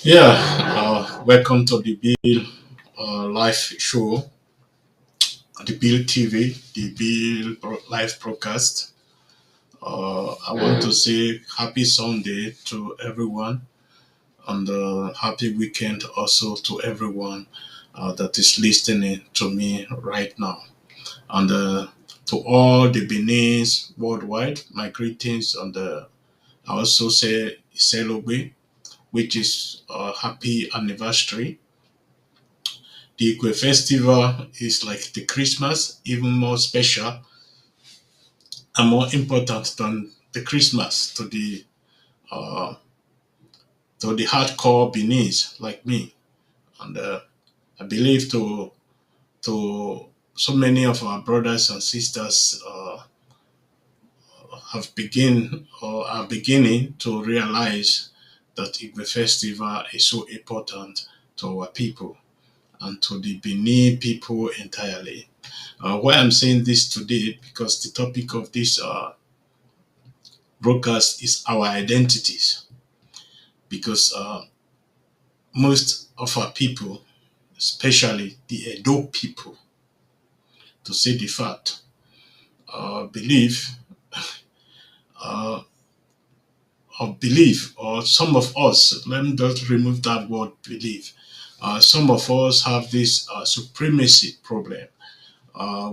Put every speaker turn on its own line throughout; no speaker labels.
Yeah, welcome to the Bill live show, the Bill TV, the live broadcast. I want to say happy Sunday to everyone and happy weekend also to everyone that is listening to me right now. And to all the Benin's worldwide, my greetings. And I also say Iselobe, which is happy anniversary. The Eque Festival is like the Christmas, even more special and more important than the Christmas uh, to the hardcore Beninese like me. And I believe to so many of our brothers and sisters have begin or are beginning to realize that Igwe Festival is so important to our people and to the Benin people entirely. Why I'm saying this today because the topic of this broadcast is our identities. Because most of our people, especially the Edo people, to say the fact, believe uh, or believe, or some of us, let me just remove that word believe. Some of us have this supremacy problem,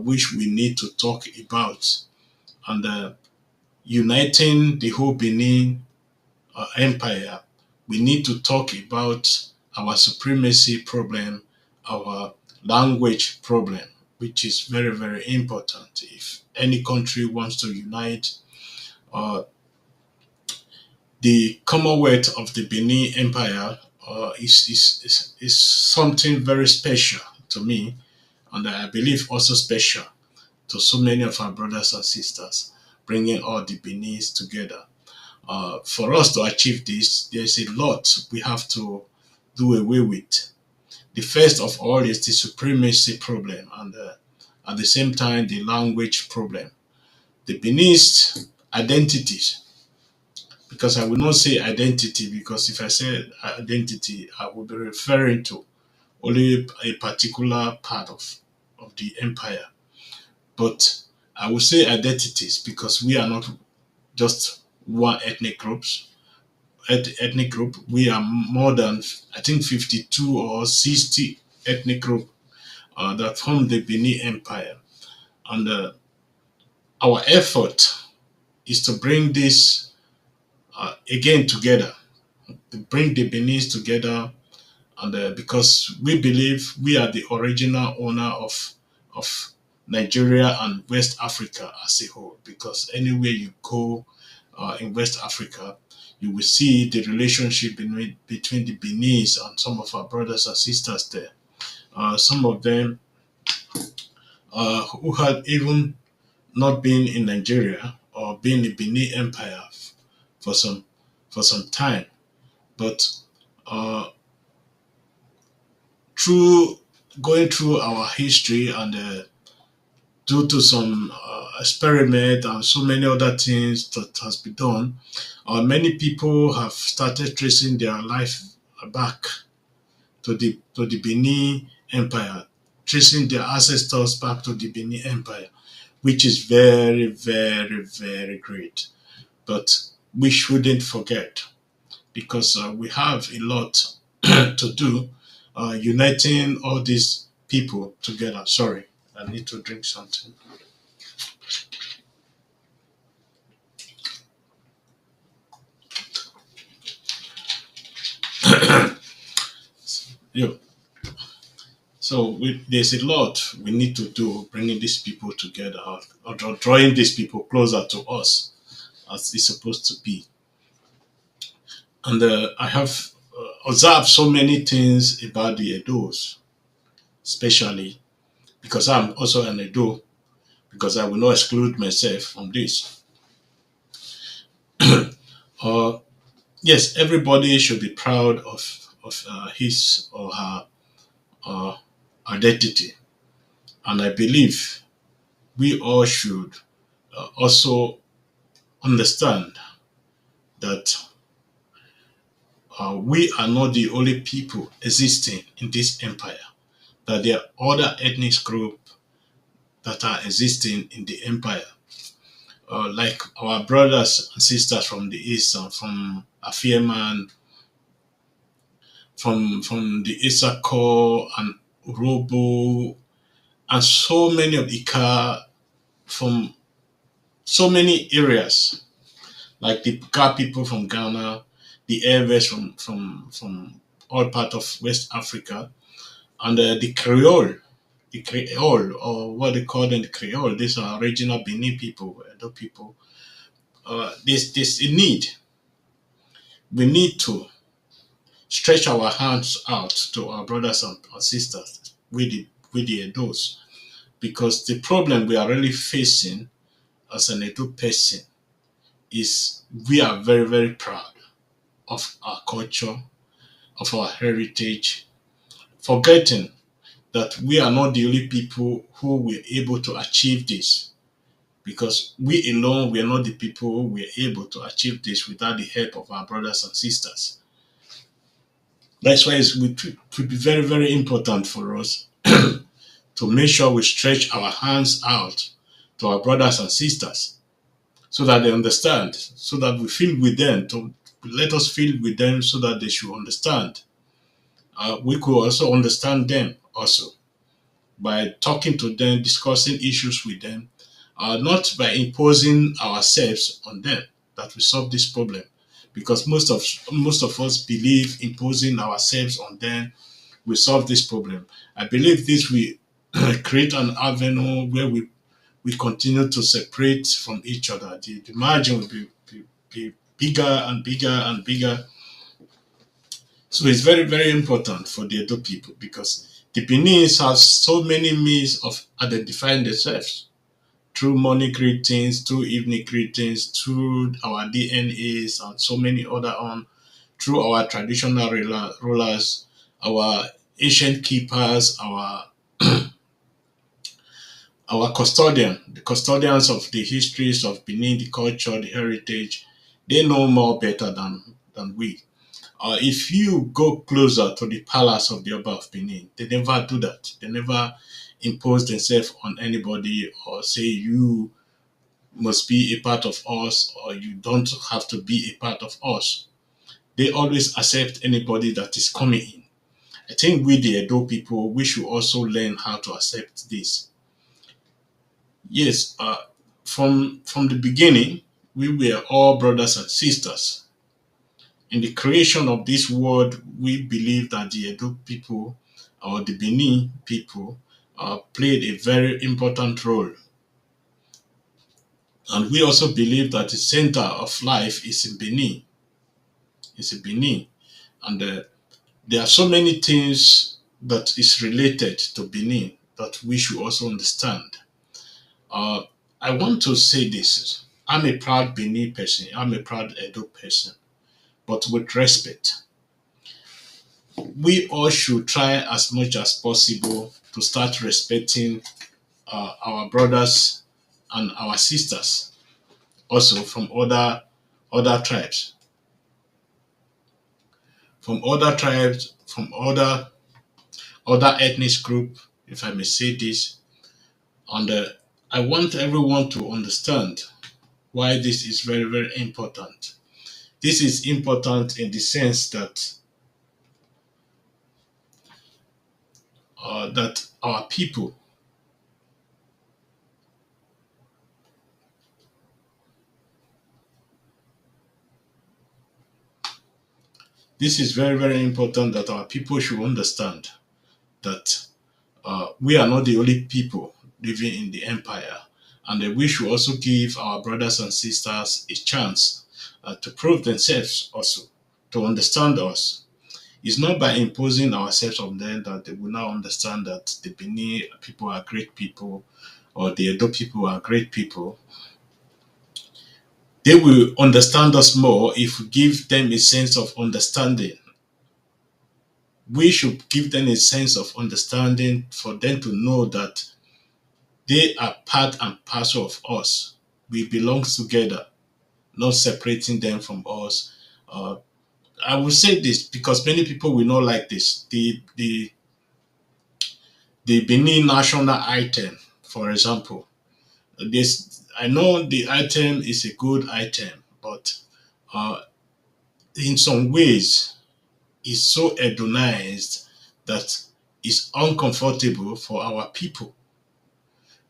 which we need to talk about, and uniting the whole Benin empire, we need to talk about our supremacy problem, our language problem, which is very, very important. If any country wants to unite, uh, the Commonwealth of the Benin Empire is something very special to me, and I believe also special to so many of our brothers and sisters, bringing all the Benin's together. For us to achieve this, there's a lot we have to do away with. The first of all is the supremacy problem, and at the same time, the language problem. The Benin's identities, because I will not say identity, because if I say identity, I will be referring to only a particular part of the empire. But I will say identities because we are not just one ethnic group. We are more than, I think, 52 or 60 ethnic group that form the Benin Empire. And our effort is to bring this again together, to bring the Benin's together. And because we believe we are the original owner of Nigeria and West Africa as a whole. Because anywhere you go in West Africa, you will see the relationship between the Beninese and some of our brothers and sisters there. Some of them who had even not been in Nigeria or been in Benin Empire for some for some time, but uh, through going through our history and due to some experiment and so many other things that has been done, many people have started tracing their life back to the Benin Empire, tracing their ancestors back to the Benin Empire, which is very, very, very great. But we shouldn't forget because we have a lot to do, uniting all these people together. Sorry, I need to drink something. Yeah. So there's a lot we need to do, bringing these people together, or drawing these people closer to us as it's supposed to be. And I have observed so many things about the Edos, especially because I'm also an Edo, because I will not exclude myself from this. Uh, yes, everybody should be proud of his or her uh, identity, and I believe we all should also understand that We are not the only people existing in this empire, that there are other ethnic groups that are existing in the empire, like our brothers and sisters from the east, from Afieman, from the Issaquah and Urobo, and so many of Ika from so many areas, like the Ga people from Ghana, the Eves from all part of West Africa, and the Creole, or what they call them, the Creole. These are original Benin people, Edo people. There's a need. We need to stretch our hands out to our brothers and our sisters with the Edos, because the problem we are really facing as an Edo person is we are very, very proud of our culture, of our heritage, forgetting that we are not the only people who were able to achieve this, because we alone were not the people who were able to achieve this without the help of our brothers and sisters. That's why it would be very, very important for us to make sure we stretch our hands out to our brothers and sisters so that they understand, so that we feel with them, to let us feel with them so that they should understand. We could also understand them also by talking to them, discussing issues with them, not by imposing ourselves on them that we solve this problem. Because most of us believe imposing ourselves on them will solve this problem. I believe this will create an avenue where we continue to separate from each other. The margin will be bigger and bigger and bigger. So it's very, very important for the Edo people, because the Beninese have so many means of identifying themselves through morning greetings, through evening greetings, through our DNAs, and so many other on, through our traditional rulers, our ancient keepers, our the custodians of the histories of Benin, the culture, the heritage. They know more better than we. If you go closer to the palace of the Oba of Benin, they never do that. They never impose themselves on anybody or say you must be a part of us or you don't have to be a part of us. They always accept anybody that is coming in. I think we, the Edo people, we should also learn how to accept this. Yes, from the beginning, we were all brothers and sisters. In the creation of this world, we believe that the Edo people or the Benin people played a very important role. And we also believe that the center of life is in Benin. It's in Benin. And there are so many things that is related to Benin that we should also understand. Uh, I want to say this. I'm a proud Benin person. I'm a proud Edo person. But with respect, we all should try as much as possible to start respecting our brothers and our sisters, also from other tribes, from other ethnic group, if I may say this. And I want everyone to understand why this is very, very important. This is important in the sense that our people, this is very, very important that our people should understand that we are not the only people living in the empire, and that we should also give our brothers and sisters a chance to prove themselves also, to understand us. It's not by imposing ourselves on them that they will now understand that the Benin people are great people or the Edo people are great people. They will understand us more if we give them a sense of understanding. We should give them a sense of understanding for them to know that they are part and parcel of us. We belong together, not separating them from us. Uh, I will say this because many people will not like this. The Benin national item, for example, this I know the item is a good item, but uh, in some ways it's so hedonized that it's uncomfortable for our people.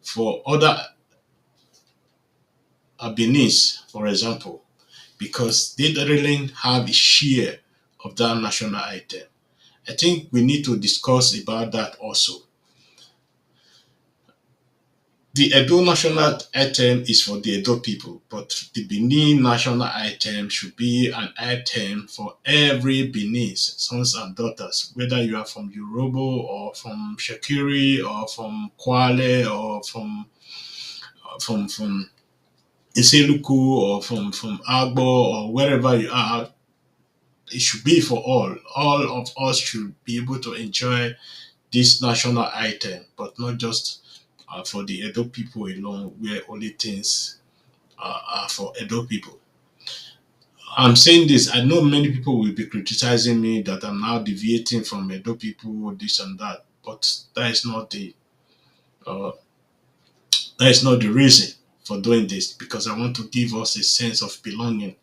For other Beninese, for example, because they don't really have a share of that national item. I think we need to discuss about that also. The Edo national item is for the Edo people, but the Benin national item should be an item for every Beninese sons and daughters, whether you are from Yoruba or from Shakiri or from Kwale or from Iseluku or from Agbo or wherever you are. It should be for all. All of us should be able to enjoy this national item, but not just for the Edo people alone, where only things are for Edo people. I'm saying this, I know many people will be criticizing me that I'm now deviating from Edo people, this and that, but uh, that is not the reason for doing this because I want to give us a sense of belonging,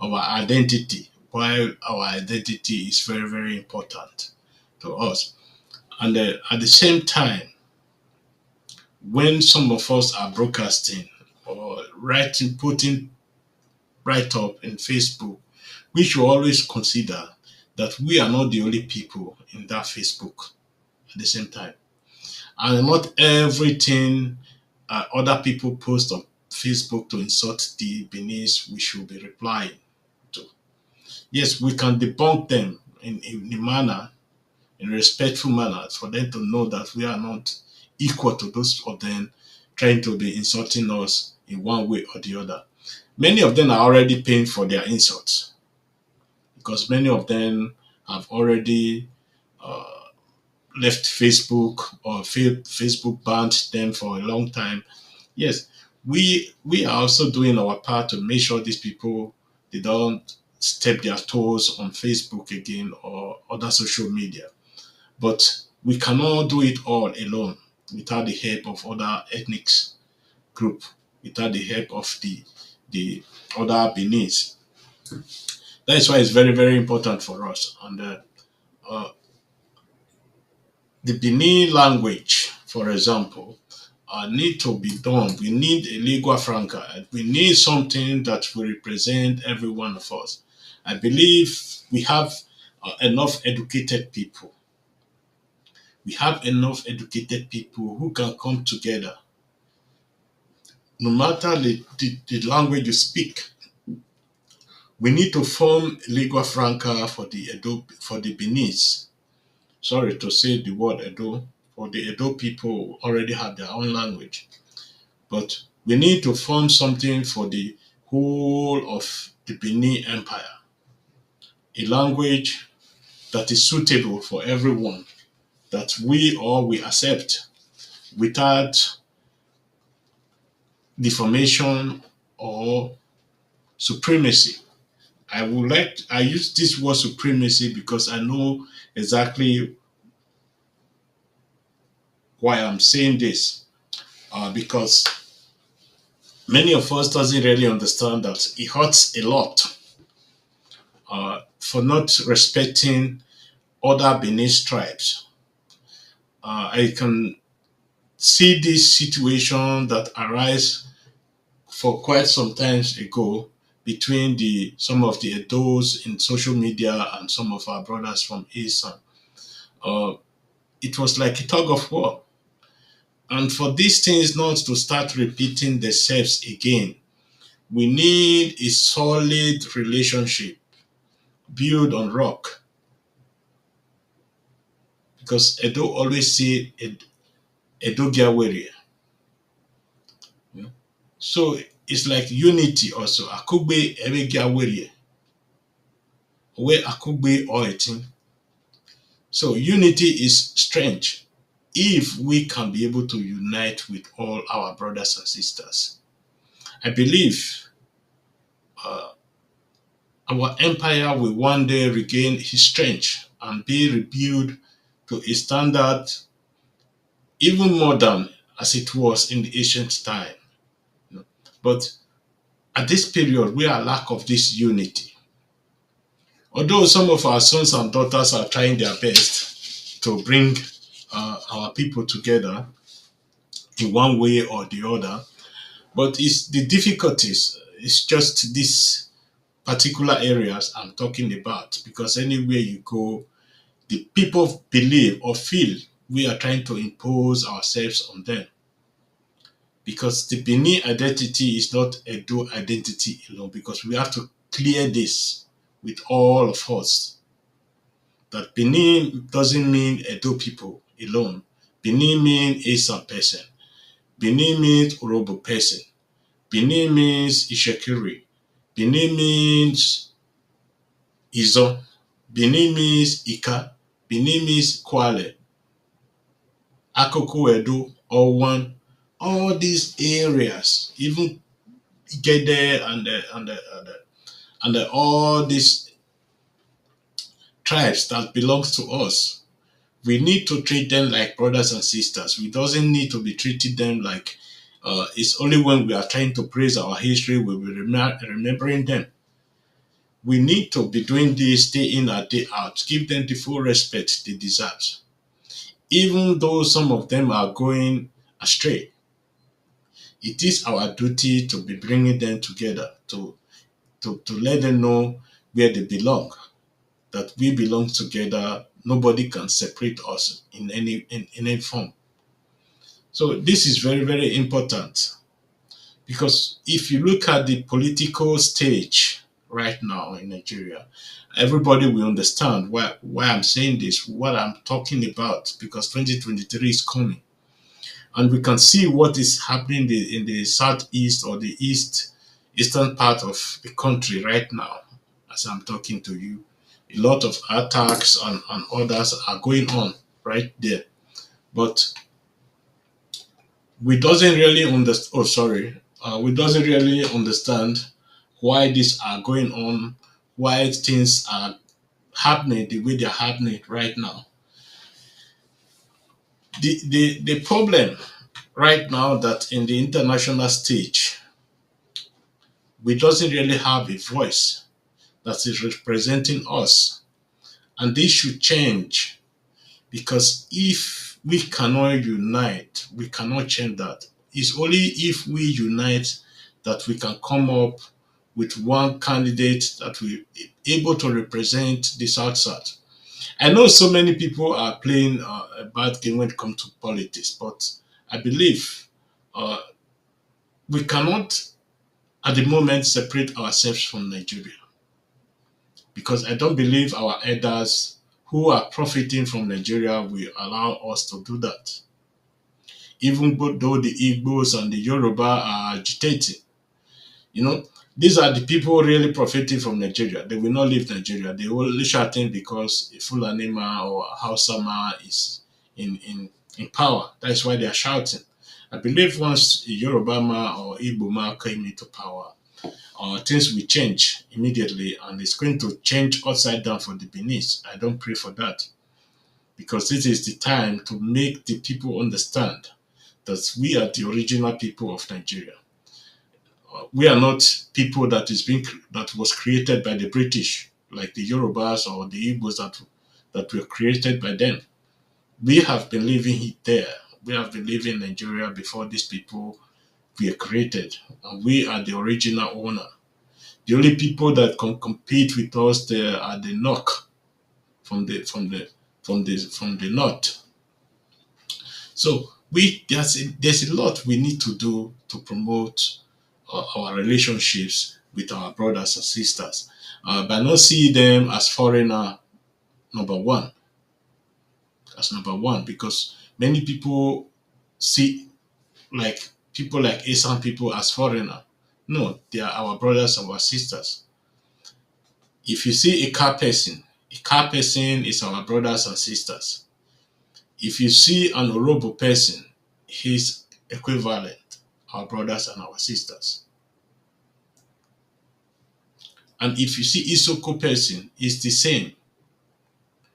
of our identity, while our identity is very, very important to us. And at the same time, when some of us are broadcasting or writing, putting write up in Facebook, we should always consider that we are not the only people in that Facebook at the same time. And not everything other people post on Facebook to insult the Beninese, we should be replying to. Yes, we can debunk them in a manner, in a respectful manner, for them to know that we are not equal to those of them trying to be insulting us in one way or the other. Many of them are already paying for their insults because many of them have already uh, left Facebook or Facebook banned them for a long time. Yes, we are also doing our part to make sure these people they don't step their toes on Facebook again or other social media. But we cannot do it all alone without the help of other ethnic group, without the help of the other Beninese. That is why it's very, very important for us. And uh, the Benin language, for example, need to be done. We need a lingua franca. We need something that will represent every one of us. I believe we have enough educated people. We have enough educated people who can come together, no matter the language you speak. We need to form lingua franca for the for the Beninese. Sorry to say the word Edo, for the Edo people already have their own language. But we need to form something for the whole of the Benin Empire, a language that is suitable for everyone, that we all will accept without deformation or supremacy. I use this word supremacy because I know exactly why I'm saying this. Because many of us doesn't really understand that it hurts a lot for not respecting other Benin tribes. I can see this situation that arise for quite some times ago between the some of the Edos in social media and some of our brothers from East. Uh, it was like a tug of war. And for these things not to start repeating themselves again, we need a solid relationship built on rock. Because Edo always say Edo Giawere. So it's like unity also. Akugbe Ebe Giawere. Where Akugbe Oetin. So unity is strength if we can be able to unite with all our brothers and sisters. I believe uh, Our empire will one day regain its strength and be rebuilt to a standard even modern as it was in the ancient time. But at this period, we are lack of this unity. Although some of our sons and daughters are trying their best to bring our people together in one way or the other, but it's the difficulties. It's just these particular areas I'm talking about because anywhere you go, the people believe or feel we are trying to impose ourselves on them because the Benin identity is not a dual identity alone because we have to clear this with all of us that Benin doesn't mean Edo people alone. Benin means Asa person. Benin means Orobo person. Benin means Ishekiri. Benin means Izo. Benin means Ika. Benin means Kwale. Akoko Edo or one. All these areas, even Gede and all these tribes that belongs to us, we need to treat them like brothers and sisters. We doesn't need to be treating them like it's only when we are trying to praise our history we will remembering them. We need to be doing this day in and day out. Give them the full respect they deserve. Even though some of them are going astray, it is our duty to be bringing them together to let them know where they belong. That we belong together. Nobody can separate us in any form. So this is very, very important because if you look at the political stage right now in Nigeria, everybody will understand why I'm saying this, what I'm talking about, because 2023 is coming. And we can see what is happening in the southeast or the eastern part of the country right now as I'm talking to you. A lot of attacks and others are going on right there. But we doesn't really understand. Oh, sorry. We doesn't really understand why these are going on, why things are happening the way they're happening right now. The problem right now that in the international stage, we doesn't really have a voice that is representing us, and this should change because if we cannot unite, we cannot change that. It's only if we unite that we can come up with one candidate that will be able to represent the South South. I know so many people are playing a bad game when it comes to politics, but I believe uh, we cannot at the moment separate ourselves from Nigeria because I don't believe our elders who are profiting from Nigeria will allow us to do that. Even though the Igbos and the Yoruba are agitating, you know, these are the people really profiting from Nigeria. They will not leave Nigeria. They will only shouting because a Fulani man or a Hausa man is in power. That's why they are shouting. I believe once a Yoruba man or Igbo man came into power, things will change immediately and it's going to change upside down for the Benin. I don't pray for that because this is the time to make the people understand that we are the original people of Nigeria. We are not people that was created by the British, like the Yorubas or the Igbos that were created by them. We have been living there. We have been living in Nigeria before these people were created, and we are the original owner. The only people that can compete with us there are the Nok from the north. So there's a lot we need to do to promote our relationships with our brothers and sisters by not seeing them as foreigner number one, because many people see like people like Asian people as foreigner. No, they are our brothers and our sisters. If you see a car person is our brothers and sisters. If you see an Orobo person, he's equivalent, our brothers and our sisters. And if you see Isoko person, it's the same.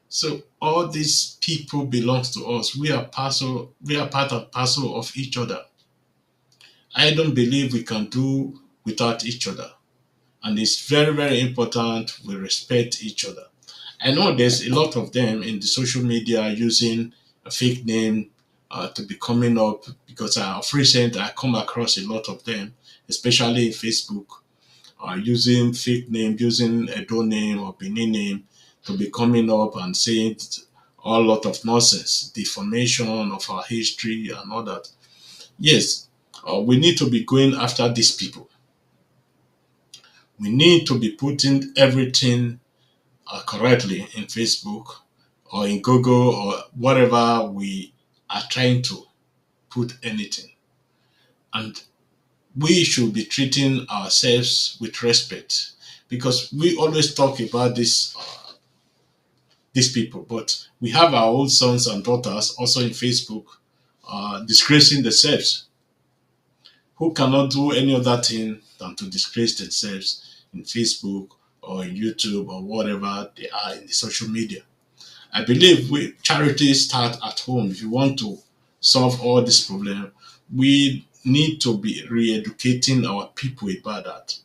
So all these people belongs to us. We are part and parcel of each other. I don't believe we can do without each other. And it's very, very important we respect each other. I know there's a lot of them in the social media using a fake name to be coming up because of recent I come across a lot of them, especially in Facebook, using fake name, using a do name or Benin name to be coming up and saying a lot of nonsense, deformation of our history and all that. Yes, we need to be going after these people. We need to be putting everything correctly in Facebook or in Google or whatever we are trying to put anything. And we should be treating ourselves with respect because we always talk about these people, but we have our own sons and daughters also in Facebook disgracing themselves, who cannot do any other thing than to disgrace themselves in Facebook or in YouTube or whatever they are in the social media. I believe charity start at home. If you want to solve all this problem, we need to be re-educating our people about that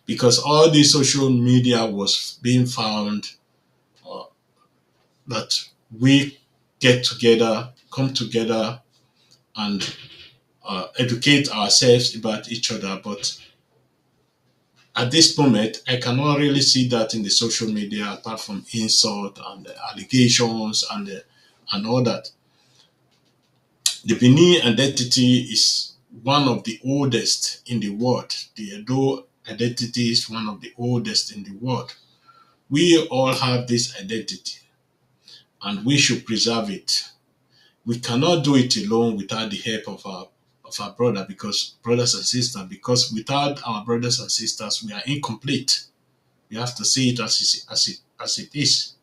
because all this social media was being found uh, that we get together, come together, and educate ourselves about each other. But at this moment, I cannot really see that in the social media apart from insult and allegations and all that. The Benin identity is one of the oldest in the world. The Edo identity is one of the oldest in the world. We all have this identity and we should preserve it. We cannot do it alone without the help of our brother because brothers and sisters, because without our brothers and sisters we are incomplete. We have to see it as it is.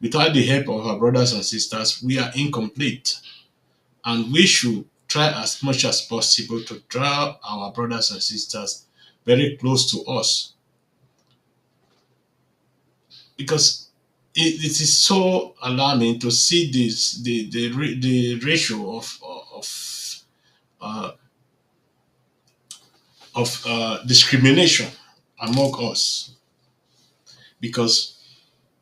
Without the help of our brothers and sisters, we are incomplete. And we should try as much as possible to draw our brothers and sisters very close to us because it is so alarming to see this the ratio uh, of discrimination among us because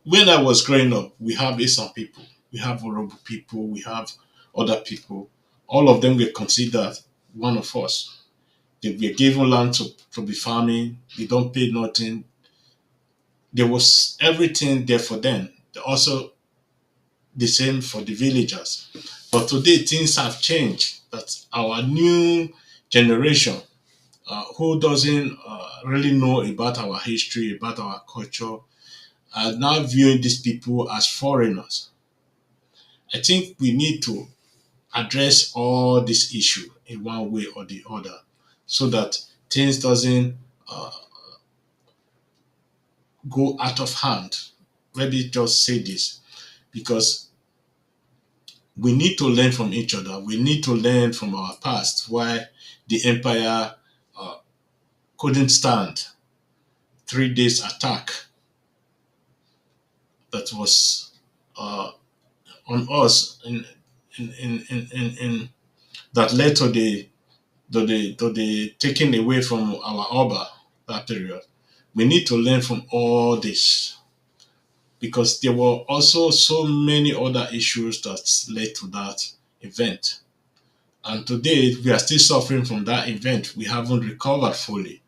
when I was growing up, we have Asian people, we have Orobo people, we have other people. All of them were considered one of us. They were given land to be farming. They don't pay nothing. There was everything there for them. Also, the same for the villagers. But today, things have changed. That our new generation, who doesn't really know about our history, about our culture, are now viewing these people as foreigners. I think we need to address all this issue in one way or the other, so that things doesn't uh, go out of hand. Let me just say this because we need to learn from each other. We need to learn from our past why the empire uh, couldn't stand 3 days attack that was uh, on us in that led to the taking away from our Oba that period. We need to learn from all this because there were also so many other issues that led to that event. And today we are still suffering from that event. We haven't recovered fully.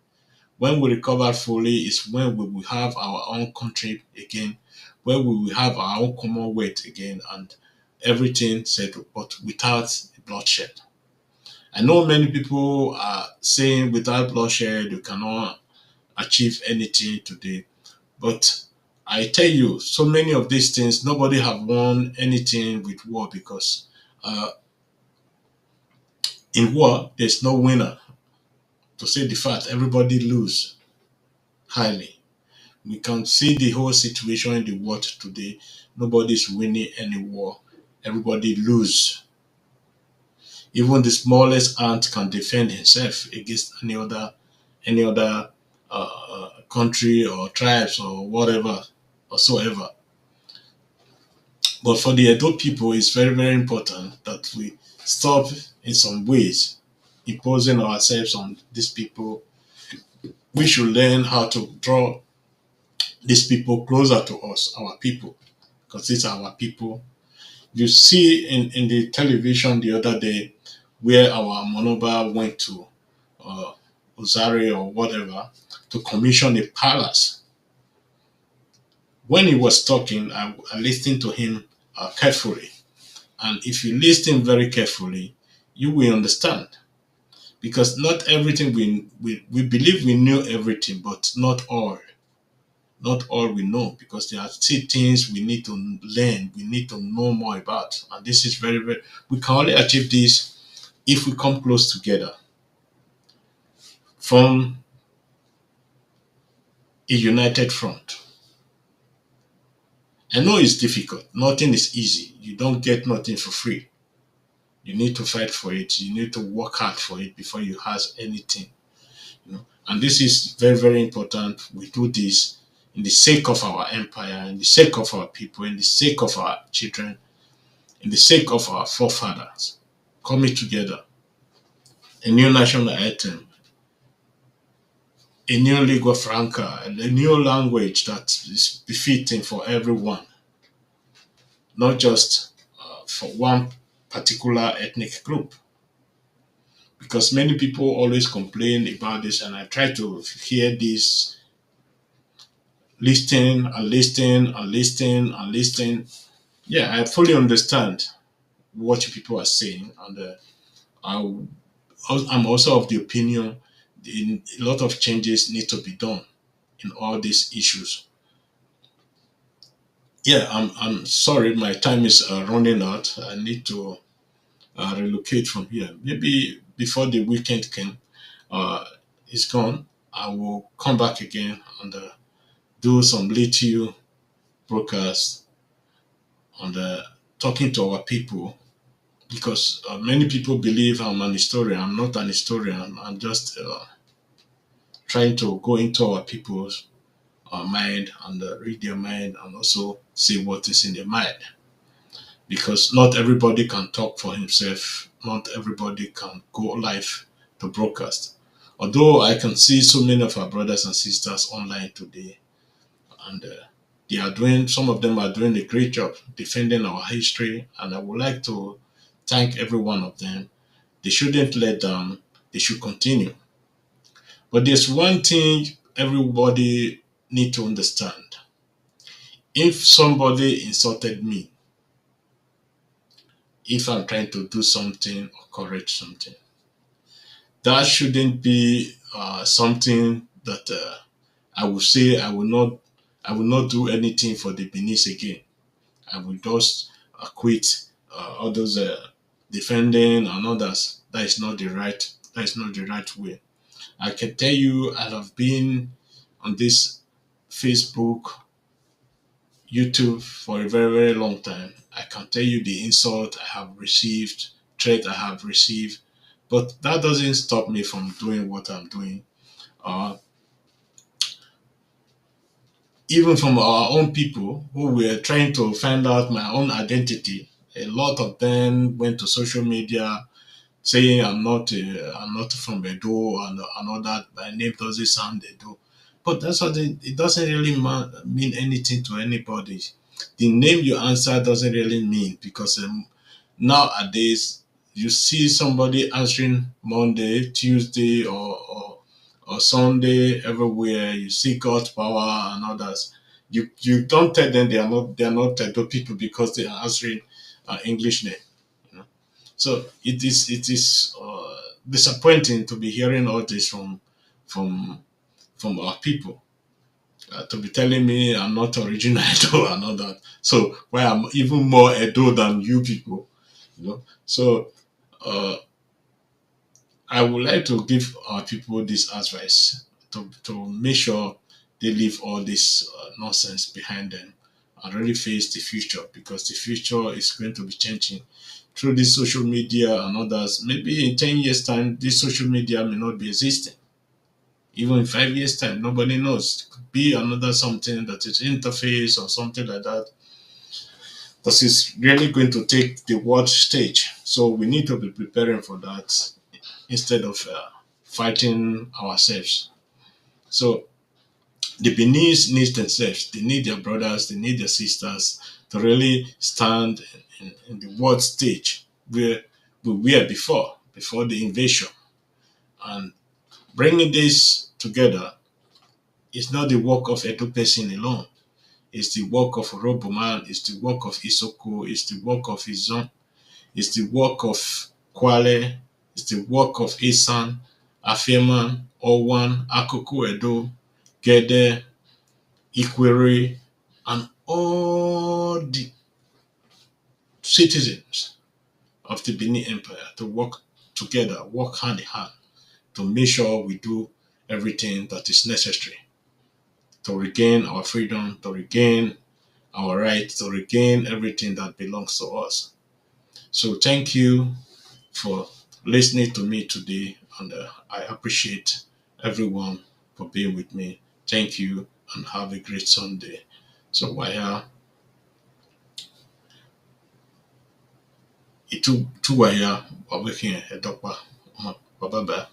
When we recover fully is when we will have our own country again, when we will have our own commonwealth again and everything settled, but without bloodshed. I know many people are saying without bloodshed you cannot achieve anything today. But I tell you, so many of these things, nobody have won anything with war because uh, in war, there's no winner. To say the fact, everybody lose highly. We can see the whole situation in the world today. Nobody's winning any war. Everybody lose. Even the smallest ant can defend himself against any other country or tribes or whatever or so ever. But for the Edo people, it's very, very important that we stop in some ways imposing ourselves on these people. We should learn how to draw these people closer to us, our people, because these are our people. You see in the television the other day where our Monoba went to uh, Ozare or whatever to commission a palace. When he was talking, I listened to him carefully. And if you listen very carefully, you will understand. Because not everything we believe we know everything, but not all. Not all we know, because there are still things we need to learn, we need to know more about. And this is very, very, we can only achieve this if we come close together from a united front. I know it's difficult. Nothing is easy. You don't get nothing for free. You need to fight for it. You need to work hard for it before you have anything. And this is very, very important. We do this in the sake of our empire, in the sake of our people, in the sake of our children, in the sake of our forefathers coming together. A new national anthem, a new lingua franca, and a new language that is befitting for everyone, not just for one particular ethnic group. Because many people always complain about this, and I try to hear this, listen and listen and listen and listen. Yeah, I fully understand what you people are saying, and I'm also of the opinion a lot of changes need to be done in all these issues. Yeah, I'm sorry, my time is running out. I need to relocate from here. Maybe before the weekend uh, is gone, I will come back again and do some little broadcast on talking to our people, because many people believe I'm an historian. I'm not an historian. I'm just trying to go into our people's mind and read their mind and also see what is in their mind. Because not everybody can talk for himself. Not everybody can go live to broadcast. Although I can see so many of our brothers and sisters online today, and they are doing. Some of them are doing a great job defending our history, and I would like to thank every one of them. They shouldn't let down. They should continue. But there's one thing everybody need to understand. If somebody insulted me, if I'm trying to do something or correct something, that shouldn't be something that I will say I will not do anything for the Benin again. I will just quit others defending and others. That is not the right. That is not the right way. I can tell you, I have been on this Facebook, YouTube for a very, very long time. I can tell you the insult I have received, threat I have received, but that doesn't stop me from doing what I'm doing. Uh, Even from our own people who were trying to find out my own identity, a lot of them went to social media saying I'm not from Edo and all that. My name doesn't sound Edo, but that's what it doesn't really mean anything to anybody. The name you answer doesn't really mean, because nowadays you see somebody answering Monday, Tuesday, or Sunday everywhere. You see God's power and others. You don't tell them they are not Edo people because they are answering English name. You know? So it is disappointing to be hearing all this from from our people. To be telling me I'm not original Edo and all that. So why I'm even more Edo than you people, So uh, I would like to give our people this advice to make sure they leave all this nonsense behind them and really face the future, because the future is going to be changing through this social media and others. Maybe in 10 years' time, this social media may not be existing. Even in 5 years' time, nobody knows. It could be another something that is interface or something like that that is really going to take the world stage. So we need to be preparing for that instead of fighting ourselves. So the Beninese need themselves, they need their brothers, they need their sisters to really stand in the world stage where we were before the invasion. And bringing this together is not the work of Edo person alone. It's the work of Roboman, it's the work of Isoko, it's the work of Izon, it's the work of Kwale, it's the work of Isan, Afeman, Owan, Akoko Edo, Gede, Ikwere, and all the citizens of the Benin Empire to work together, work hand in hand to make sure we do everything that is necessary to regain our freedom, to regain our right, to regain everything that belongs to us. So thank you for listening to me today, and I appreciate everyone for being with me. Thank you, and have a great Sunday. So, waya itu tu waya wawekin edokpa. Bye bye.